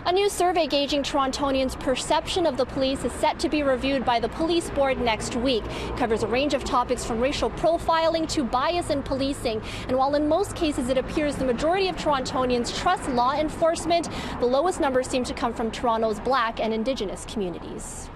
A new survey gauging Torontonians' perception of the police is set to be reviewed by the police board next week. It covers a range of topics from racial profiling to bias in policing. And while in most cases it appears the majority of Torontonians trust law enforcement, the lowest numbers seem to come from Toronto's Black and Indigenous communities.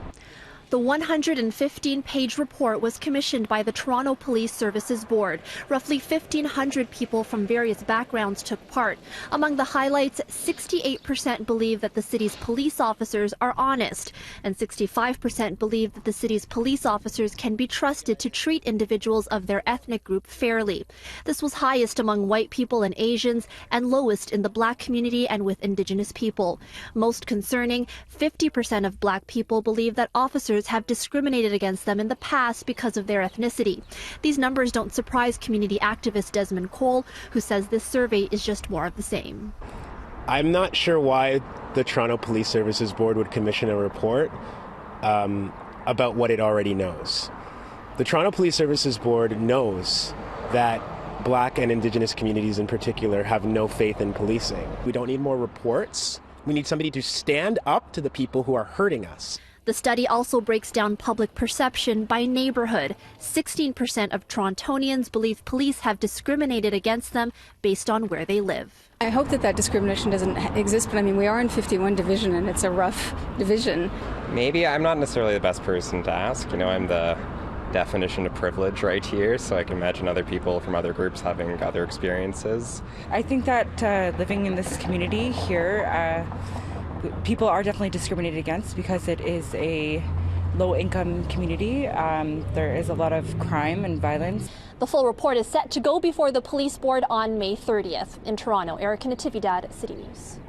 The 115-page report was commissioned by the Toronto Police Services Board. Roughly 1,500 people from various backgrounds took part. Among the highlights, 68% believe that the city's police officers are honest, and 65% believe that the city's police officers can be trusted to treat individuals of their ethnic group fairly. This was highest among white people and Asians, and lowest in the Black community and with Indigenous people. Most concerning, 50% of Black people believe that officers have discriminated against them in the past because of their ethnicity. These numbers don't surprise community activist Desmond Cole, who says this survey is just more of the same. I'm not sure why the Toronto Police Services Board would commission a report about what it already knows. The Toronto Police Services Board knows that Black and Indigenous communities in particular have no faith in policing. We don't need more reports. We need somebody to stand up to the people who are hurting us. The study also breaks down public perception by neighborhood. 16% of Torontonians believe police have discriminated against them based on where they live. I hope that discrimination doesn't exist, but I mean, we are in 51 Division and it's a rough division. Maybe I'm not necessarily the best person to ask. You know, I'm the definition of privilege right here, so I can imagine other people from other groups having other experiences. I think that living in this community here, people are definitely discriminated against because it is a low-income community. There is a lot of crime and violence. The full report is set to go before the police board on May 30th. In Toronto, Erica Natividad, City News.